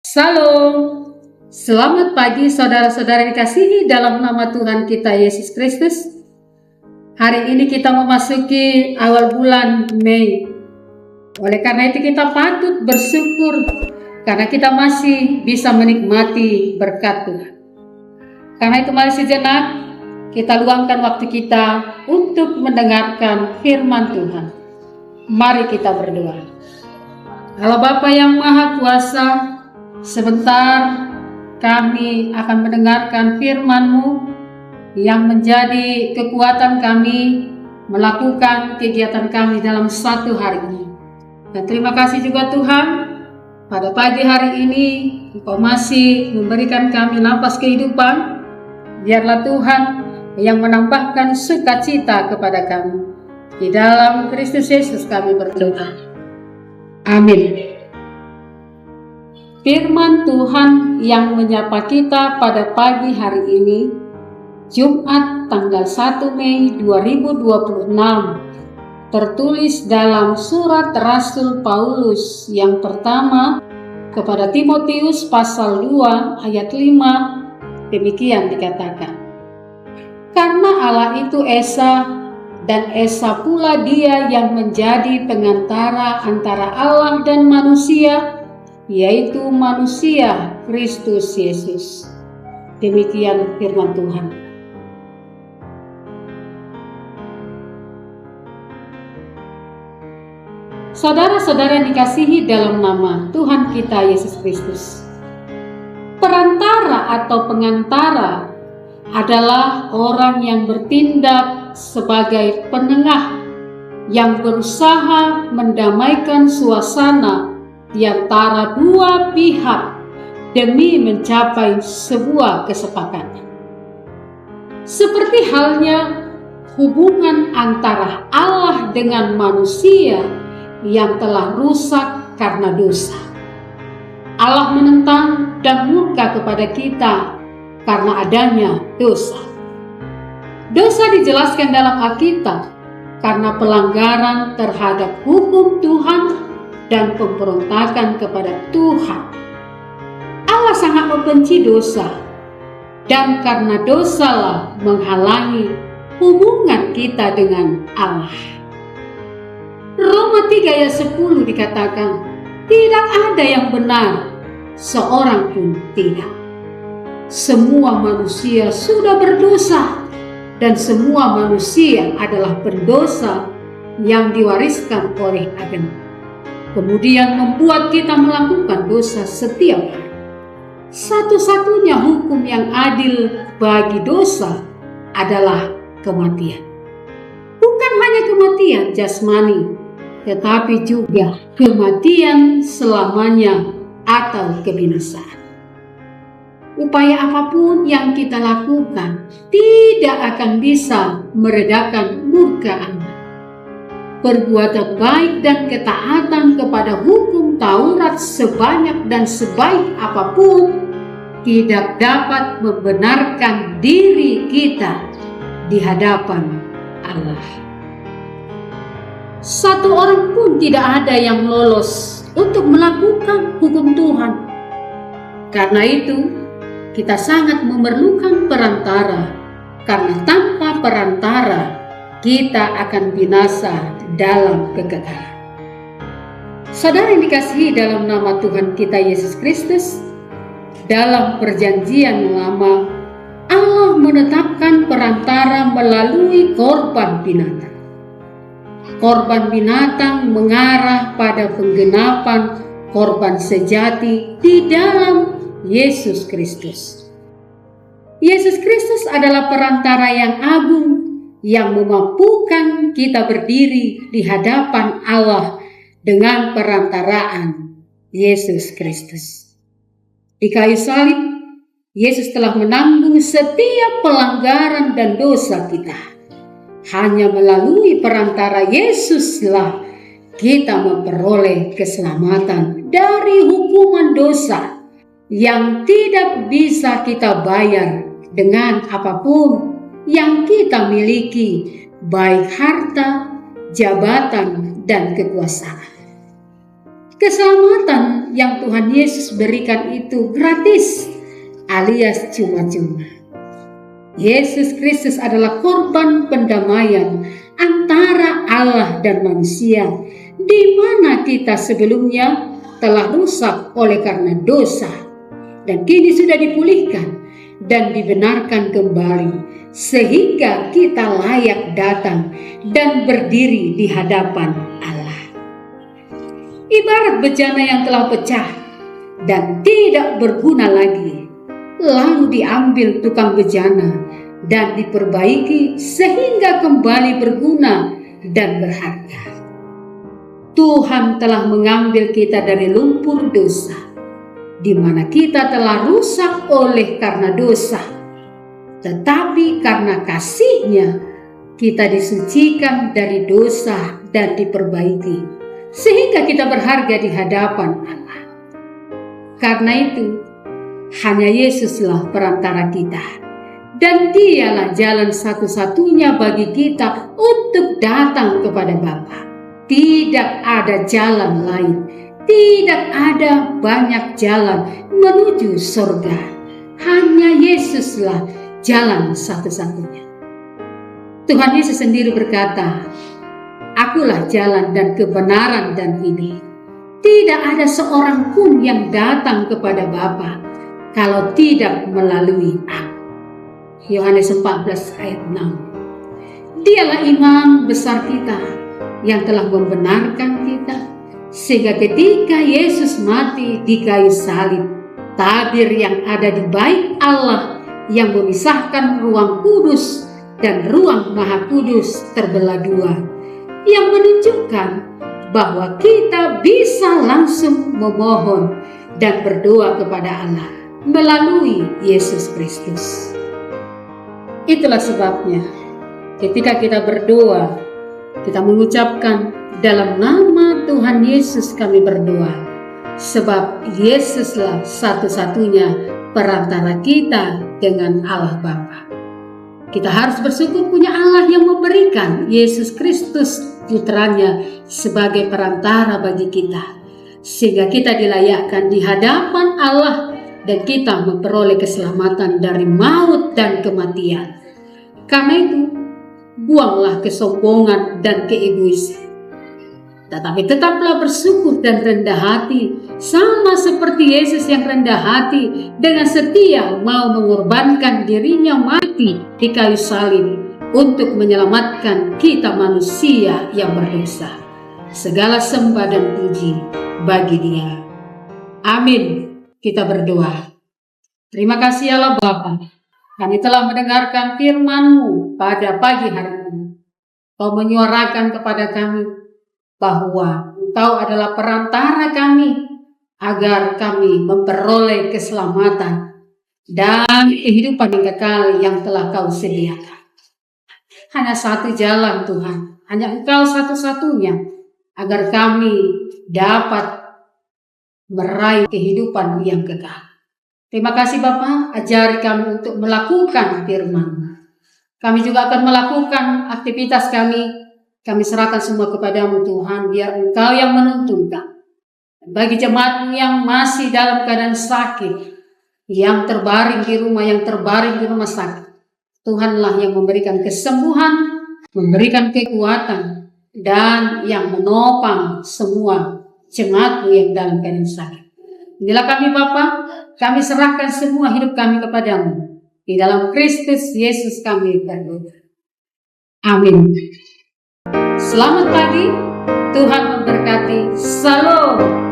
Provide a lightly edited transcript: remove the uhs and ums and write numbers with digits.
Salam, selamat pagi saudara-saudara dikasihi dalam nama Tuhan kita Yesus Kristus. Hari ini kita memasuki awal bulan Mei. Oleh karena itu kita patut bersyukur karena kita masih bisa menikmati berkat Tuhan. Karena itu mari sejenak kita luangkan waktu kita untuk mendengarkan firman Tuhan. Mari kita berdoa. Allah Bapa yang Maha Kuasa, sebentar kami akan mendengarkan firman-Mu yang menjadi kekuatan kami melakukan kegiatan kami dalam satu hari ini. Dan terima kasih juga Tuhan, pada pagi hari ini Engkau masih memberikan kami napas kehidupan. Biarlah Tuhan yang menambahkan sukacita kepada kami. Di dalam Kristus Yesus kami berdoa. Amin. Firman Tuhan yang menyapa kita pada pagi hari ini, Jumat tanggal 1 Mei 2026, tertulis dalam surat Rasul Paulus yang pertama kepada Timotius pasal 2 ayat 5, demikian dikatakan. Karena Allah itu Esa, dan Esa pula Dia yang menjadi pengantara antara Allah dan manusia, yaitu manusia Kristus Yesus. Demikian firman Tuhan. Saudara-saudara yang dikasihi dalam nama Tuhan kita Yesus Kristus, perantara atau pengantara adalah orang yang bertindak sebagai penengah yang berusaha mendamaikan suasana di antara dua pihak demi mencapai sebuah kesepakatan. Seperti halnya hubungan antara Allah dengan manusia yang telah rusak karena dosa. Allah menentang dan murka kepada kita karena adanya dosa. Dosa dijelaskan dalam Alkitab karena pelanggaran terhadap hukum Tuhan dan pemberontakan kepada Tuhan. Allah sangat membenci dosa, dan karena dosalah menghalangi hubungan kita dengan Allah. Roma 3 ayat 10 dikatakan, tidak ada yang benar, seorang pun tidak. Semua manusia sudah berdosa, dan semua manusia adalah pendosa yang diwariskan oleh Adam. Kemudian membuat kita melakukan dosa setiap hari. Satu-satunya hukum yang adil bagi dosa adalah kematian. Bukan hanya kematian jasmani, tetapi juga kematian selamanya atau kebinasaan. Upaya apapun yang kita lakukan tidak akan bisa meredakan murka Allah. Perbuatan baik dan ketaatan kepada hukum Taurat sebanyak dan sebaik apapun tidak dapat membenarkan diri kita di hadapan Allah. Satu orang pun tidak ada yang lolos untuk melakukan hukum Tuhan. Karena itu, kita sangat memerlukan perantara, karena tanpa perantara kita akan binasa dalam kekekalan. Saudara yang dikasihi dalam nama Tuhan kita Yesus Kristus, dalam perjanjian lama Allah menetapkan perantara melalui korban binatang. Korban binatang mengarah pada penggenapan korban sejati di dalam Yesus Kristus. Yesus Kristus adalah perantara yang agung yang memampukan kita berdiri di hadapan Allah dengan perantaraan Yesus Kristus. Di kayu salib, Yesus telah menanggung setiap pelanggaran dan dosa kita. Hanya melalui perantara Yesuslah kita memperoleh keselamatan dari hukuman dosa yang tidak bisa kita bayar dengan apapun yang kita miliki, baik harta, jabatan, dan kekuasaan. Keselamatan yang Tuhan Yesus berikan itu gratis alias cuma-cuma. Yesus Kristus adalah korban pendamaian antara Allah dan manusia, di mana kita sebelumnya telah rusak oleh karena dosa, dan kini sudah dipulihkan dan dibenarkan kembali, sehingga kita layak datang dan berdiri di hadapan Allah. Ibarat bejana yang telah pecah dan tidak berguna lagi, lalu diambil tukang bejana dan diperbaiki sehingga kembali berguna dan berharga. Tuhan telah mengambil kita dari lumpur dosa, di mana kita telah rusak oleh karena dosa, tetapi karena kasih-Nya kita disucikan dari dosa dan diperbaiki, sehingga kita berharga di hadapan Allah. Karena itu, hanya Yesuslah perantara kita, dan Dialah jalan satu-satunya bagi kita untuk datang kepada Bapa. Tidak ada jalan lain, tidak ada banyak jalan menuju surga. Hanya Yesuslah jalan satu-satunya. Tuhan Yesus sendiri berkata, "Akulah jalan dan kebenaran dan hidup. Tidak ada seorang pun yang datang kepada Bapa kalau tidak melalui Aku." Yohanes 14 ayat 6. Dialah imam besar kita yang telah membenarkan kita, sehingga ketika Yesus mati di kayu salib, tabir yang ada di bait Allah yang memisahkan ruang kudus dan ruang maha kudus terbelah dua, yang menunjukkan bahwa kita bisa langsung memohon dan berdoa kepada Allah melalui Yesus Kristus. Itulah sebabnya ketika kita berdoa, kita mengucapkan dalam nama Tuhan Yesus kami berdoa, sebab Yesuslah satu-satunya perantara kita dengan Allah Bapa. Kita harus bersyukur punya Allah yang memberikan Yesus Kristus putranya sebagai perantara bagi kita, sehingga kita dilayakkan di hadapan Allah dan kita memperoleh keselamatan dari maut dan kematian. Karena itu, buanglah kesombongan dan keegoisan, tetapi tetaplah bersyukur dan rendah hati, sama seperti Yesus yang rendah hati dengan setia mau mengorbankan dirinya mati di kayu salib untuk menyelamatkan kita manusia yang berdosa. Segala sembah dan puji bagi Dia. Amin. Kita berdoa. Terima kasih Allah Bapa, kami telah mendengarkan firman-Mu pada pagi hari ini. Kau menyuarakan kepada kami bahwa Engkau adalah perantara kami agar kami memperoleh keselamatan dan kehidupan yang kekal yang telah Kau sediakan. Hanya satu jalan Tuhan, hanya Engkau satu-satunya agar kami dapat meraih kehidupan yang kekal. Terima kasih Bapa, ajari kami untuk melakukan firman-Mu. Kami juga akan melakukan aktivitas kami. Kami serahkan semua kepadamu Tuhan, biar Engkau yang menuntunkan. Bagi jemaat yang masih dalam keadaan sakit, yang terbaring di rumah, yang terbaring di rumah sakit, Tuhanlah yang memberikan kesembuhan, memberikan kekuatan, dan yang menopang semua jemaat-Mu yang dalam keadaan sakit. Inilah kami Bapa, kami serahkan semua hidup kami kepadamu. Di dalam Kristus Yesus kami berdoa. Amin. Selamat pagi, Tuhan memberkati. Salam.